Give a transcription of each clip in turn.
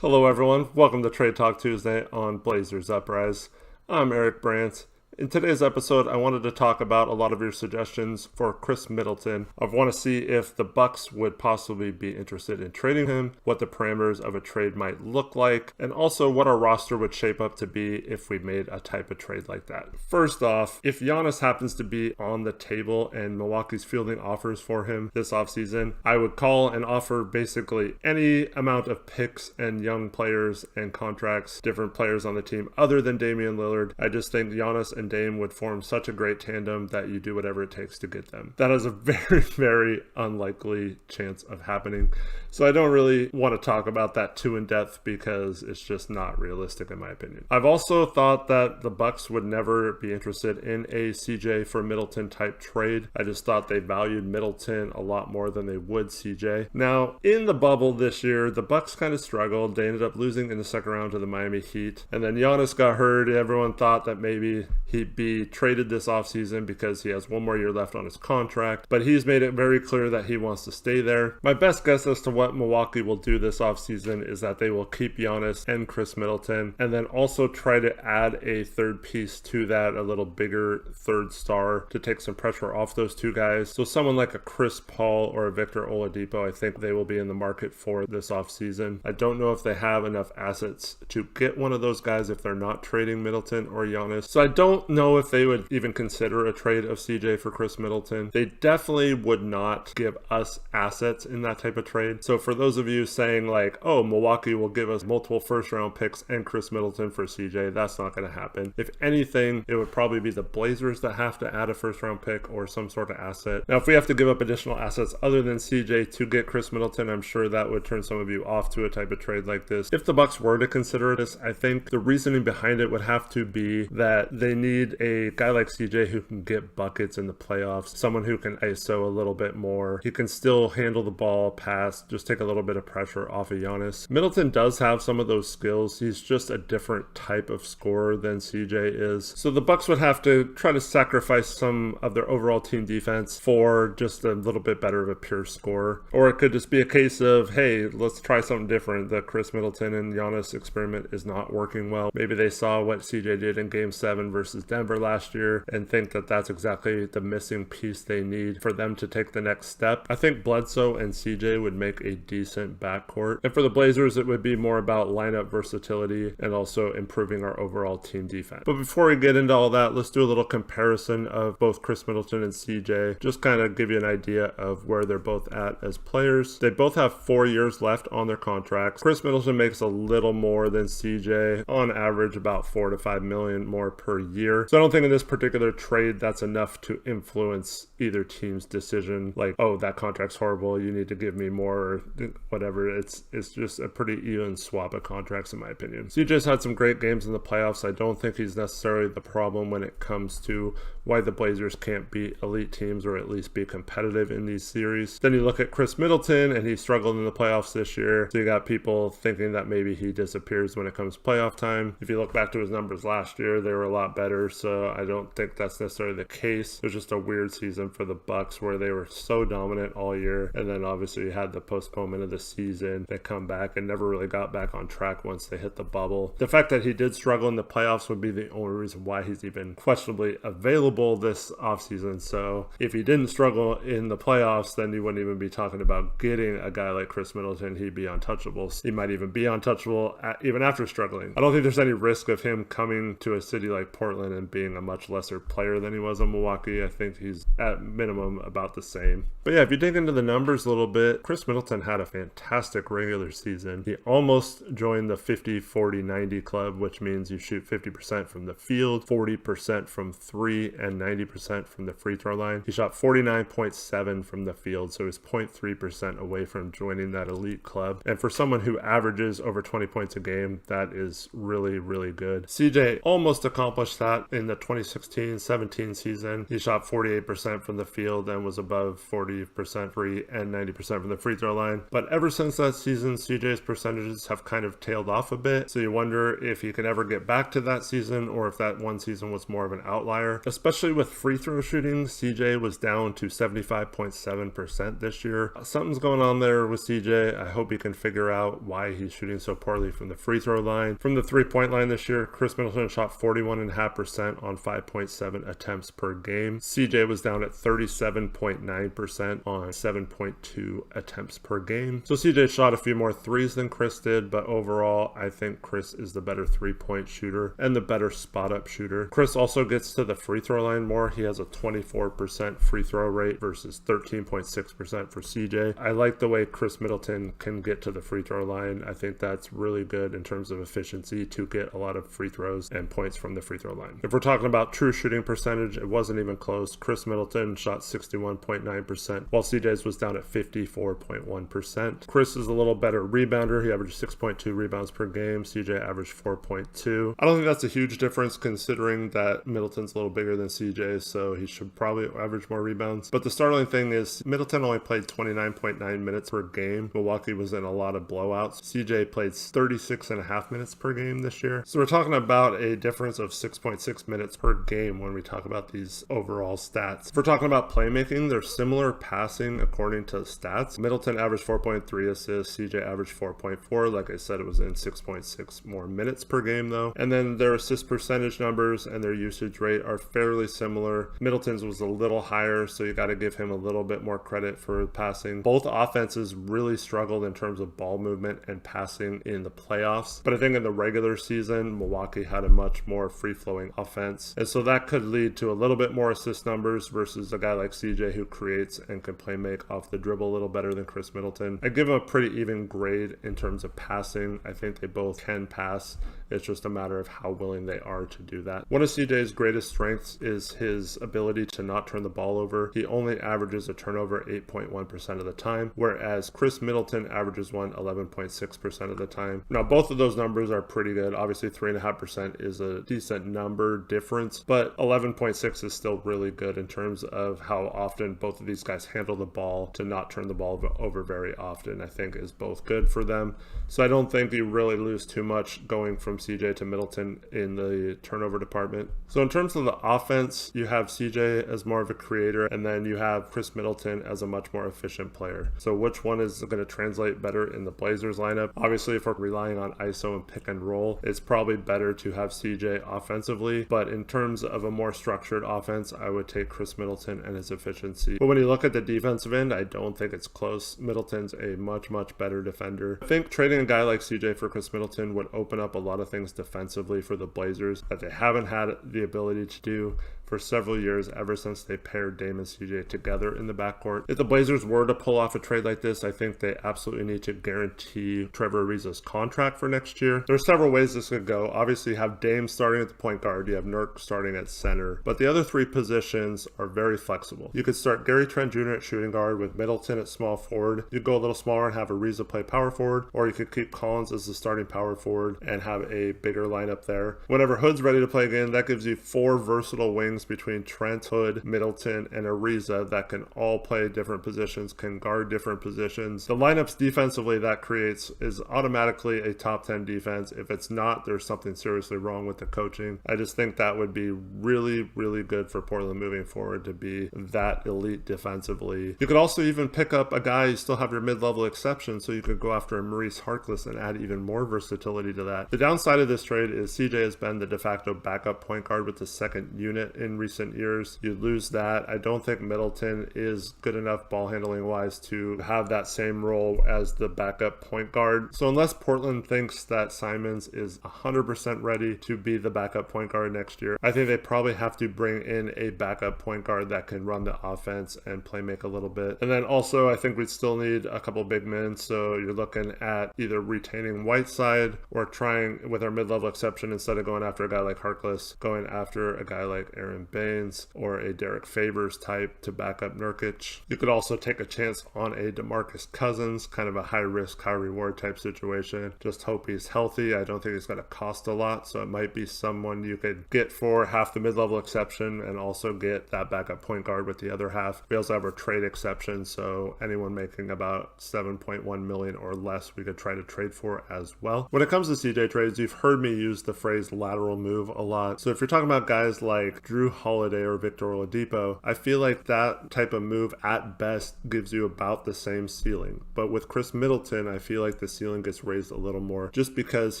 Hello everyone, welcome to Trade Talk Tuesday on Blazers Uprise. I'm Eric Brandt. In today's episode, I wanted to talk about a lot of your suggestions for Khris Middleton. I want to see if the Bucks would possibly be interested in trading him, what the parameters of a trade might look like, and also what our roster would shape up to be if we made a type of trade like that. First off, if Giannis happens to be on the table and Milwaukee's fielding offers for him this offseason, I would call and offer basically any amount of picks and young players and contracts, different players on the team other than Damian Lillard. I just think Giannis and Dame would form such a great tandem that you do whatever it takes to get them. That is a very, very unlikely chance of happening. So I don't really want to talk about that too in depth because it's just not realistic in my opinion. I've also thought that the Bucks would never be interested in a CJ for Middleton type trade. I just thought they valued Middleton a lot more than they would CJ. Now, in the bubble this year, the Bucks kind of struggled. They ended up losing in the second round to the Miami Heat. And then Giannis got hurt. Everyone thought that maybe he'd be traded this offseason because he has one more year left on his contract, but he's made it very clear that he wants to stay there. My best guess as to what Milwaukee will do this offseason is that they will keep Giannis and Khris Middleton and then also try to add a third piece to that, a little bigger third star to take some pressure off those two guys. So someone like a Chris Paul or a Victor Oladipo, I think they will be in the market for this offseason. I don't know if they have enough assets to get one of those guys if they're not trading Middleton or Giannis. So I don't know if they would even consider a trade of CJ for Khris Middleton. They definitely would not give us assets in that type of trade. So for those of you saying like, oh, Milwaukee will give us multiple first round picks and Khris Middleton for CJ, that's not going to happen. If anything, it would probably be the Blazers that have to add a first round pick or some sort of asset. Now, if we have to give up additional assets other than CJ to get Khris Middleton, I'm sure that would turn some of you off to a type of trade like this. If the Bucks were to consider this, I think the reasoning behind it would have to be that they need a guy like CJ who can get buckets in the playoffs, someone who can ISO a little bit more. He can still handle the ball, pass, just take a little bit of pressure off of Giannis. Middleton does have some of those skills. He's just a different type of scorer than CJ is. So the Bucks would have to try to sacrifice some of their overall team defense for just a little bit better of a pure scorer. Or it could just be a case of, hey, let's try something different. The Khris Middleton and Giannis experiment is not working well. Maybe they saw what CJ did in Game 7 versus Denver last year and think that that's exactly the missing piece they need for them to take the next step. I think Bledsoe and CJ would make a decent backcourt. And for the Blazers, it would be more about lineup versatility and also improving our overall team defense. But before we get into all that, let's do a little comparison of both Khris Middleton and CJ. Just kind of give you an idea of where they're both at as players. They both have 4 years left on their contracts. Khris Middleton makes a little more than CJ, on average about 4 to 5 million more per year. So I don't think in this particular trade that's enough to influence either team's decision, like, oh, that contract's horrible, you need to give me more, or whatever. It's just a pretty even swap of contracts in my opinion. CJ's had some great games in the playoffs. I don't think he's necessarily the problem when it comes to why the Blazers can't beat elite teams or at least be competitive in these series. Then you look at Khris Middleton and he struggled in the playoffs this year. So you got people thinking that maybe he disappears when it comes playoff time. If you look back to his numbers last year, they were a lot better. So I don't think that's necessarily the case. It was just a weird season for the Bucks where they were so dominant all year. And then obviously you had the postponement of the season. They come back and never really got back on track once they hit the bubble. The fact that he did struggle in the playoffs would be the only reason why he's even questionably available this offseason. So if he didn't struggle in the playoffs, then you wouldn't even be talking about getting a guy like Khris Middleton. He'd be untouchable. He might even be untouchable even after struggling. I don't think there's any risk of him coming to a city like Portland and being a much lesser player than he was in Milwaukee. I think he's at minimum about the same. But yeah, if you dig into the numbers a little bit, Khris Middleton had a fantastic regular season. He almost joined the 50-40-90 club, which means you shoot 50% from the field, 40% from three, and 90% from the free throw line. He shot 49.7 from the field, so he's 0.3% away from joining that elite club. And for someone who averages over 20 points a game, that is really, really good. CJ almost accomplished that shot in the 2016-17 season. He shot 48% from the field and was above 40% free and 90% from the free throw line. But ever since that season, CJ's percentages have kind of tailed off a bit. So you wonder if he can ever get back to that season or if that one season was more of an outlier. Especially with free throw shooting, CJ was down to 75.7% this year. Something's going on there with CJ. I hope he can figure out why he's shooting so poorly from the free throw line. From the three-point line this year, Khris Middleton shot 41.5% on 5.7 attempts per game. CJ was down at 37.9% on 7.2 attempts per game. So CJ shot a few more threes than Khris did, but overall, I think Khris is the better three-point shooter and the better spot-up shooter. Khris also gets to the free throw line more. He has a 24% free throw rate versus 13.6% for CJ. I like the way Khris Middleton can get to the free throw line. I think that's really good in terms of efficiency to get a lot of free throws and points from the free throw line. If we're talking about true shooting percentage, it wasn't even close. Khris Middleton shot 61.9%, while CJ's was down at 54.1%. Khris is a little better rebounder. He averaged 6.2 rebounds per game. CJ averaged 4.2. I don't think that's a huge difference considering that Middleton's a little bigger than CJ, so he should probably average more rebounds. But the startling thing is Middleton only played 29.9 minutes per game. Milwaukee was in a lot of blowouts. CJ played 36.5 minutes per game this year. So we're talking about a difference of 6.6 minutes per game when we talk about these overall stats. If we're talking about playmaking, they're similar passing according to stats. Middleton averaged 4.3 assists. CJ averaged 4.4. Like I said, it was in 6.6 more minutes per game though. And then their assist percentage numbers and their usage rate are fairly similar. Middleton's was a little higher, so you got to give him a little bit more credit for passing. Both offenses really struggled in terms of ball movement and passing in the playoffs. But I think in the regular season, Milwaukee had a much more free-flowing offense. And so that could lead to a little bit more assist numbers versus a guy like CJ who creates and can play make off the dribble a little better than Khris Middleton. I give him a pretty even grade in terms of passing. I think they both can pass. It's just a matter of how willing they are to do that. One of CJ's greatest strengths is his ability to not turn the ball over. He only averages a turnover 8.1% of the time, whereas Khris Middleton averages one 11.6% of the time. Now, both of those numbers are pretty good. Obviously, 3.5% is a decent number difference, but 11.6 is still really good in terms of how often both of these guys handle the ball. To not turn the ball over very often, I think, is both good for them. So I don't think you really lose too much going from CJ to Middleton in the turnover department. So in terms of the offense, you have CJ as more of a creator, and then you have Khris Middleton as a much more efficient player. So which one is going to translate better in the Blazers lineup? Obviously, if we're relying on ISO and pick and roll, it's probably better to have CJ offensively. But in terms of a more structured offense, I would take Khris Middleton and his efficiency. But when you look at the defensive end, I don't think it's close. Middleton's a much better defender. I think trading a guy like CJ for Khris Middleton would open up a lot of things defensively for the Blazers that they haven't had the ability to do for several years, ever since they paired Dame and CJ together in the backcourt. If the Blazers were to pull off a trade like this, I think they absolutely need to guarantee Trevor Ariza's contract for next year. There are several ways this could go. Obviously, you have Dame starting at the point guard, you have Nurk starting at center, but the other three positions are very flexible. You could start Gary Trent Jr. at shooting guard with Middleton at small forward. You go a little smaller and have Ariza play power forward, or you could keep Collins as the starting power forward and have a bigger lineup there. Whenever Hood's ready to play again, that gives you four versatile wings between Trent, Hood, Middleton, and Ariza that can all play different positions, can guard different positions. The lineups defensively that creates is automatically a top 10 defense. If it's not, there's something seriously wrong with the coaching. I just think that would be really good for Portland moving forward to be that elite defensively. You could also even pick up a guy, you still have your mid-level exception, so you could go after a Maurice Harkless and add even more versatility to that. The downside of this trade is CJ has been the de facto backup point guard with the second unit in recent years. You lose that. I don't think Middleton is good enough ball handling wise to have that same role as the backup point guard. So unless Portland thinks that Simons is 100% ready to be the backup point guard next year, I think they probably have to bring in a backup point guard that can run the offense and play make a little bit. And then also I think we'd still need a couple big men. So you're looking at either retaining Whiteside or trying, with our mid-level exception, instead of going after a guy like Harkless, going after a guy like Aaron Desmond Baines or a Derek Favors type to back up Nurkic. You could also take a chance on a DeMarcus Cousins, kind of a high risk, high reward type situation. Just hope he's healthy. I don't think he's going to cost a lot, so it might be someone you could get for half the mid-level exception and also get that backup point guard with the other half. We also have a trade exception, so anyone making about 7.1 million or less we could try to trade for as well. When it comes to CJ trades, you've heard me use the phrase lateral move a lot. So if you're talking about guys like Drew Holiday or Victor Oladipo, I feel like that type of move at best gives you about the same ceiling. But with Khris Middleton, I feel like the ceiling gets raised a little more just because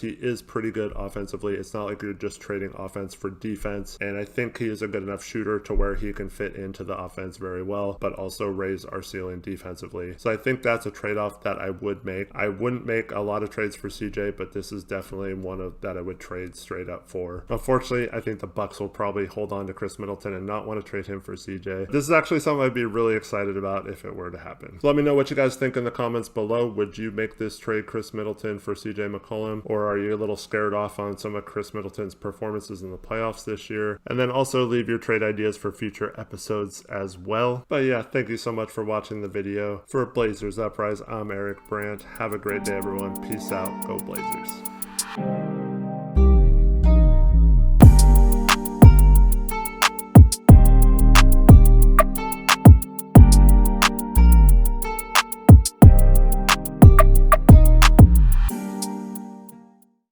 he is pretty good offensively. It's not like you're just trading offense for defense, and I think he is a good enough shooter to where he can fit into the offense very well, but also raise our ceiling defensively. So I think that's a trade-off that I would make. I wouldn't make a lot of trades for CJ, but this is definitely one of that I would trade straight up for. Unfortunately, I think the Bucks will probably hold on to Khris Middleton and not want to trade him for CJ. This is actually something I'd be really excited about if it were to happen. So let me know what you guys think in the comments below. Would you make this trade Khris Middleton for CJ McCollum, or are you a little scared off on some of Khris Middleton's performances in the playoffs this year? And then also leave your trade ideas for future episodes as well. But yeah, thank you so much for watching the video. For Blazers Uprise, I'm Eric Brandt. Have a great day, everyone. Peace out. Go Blazers.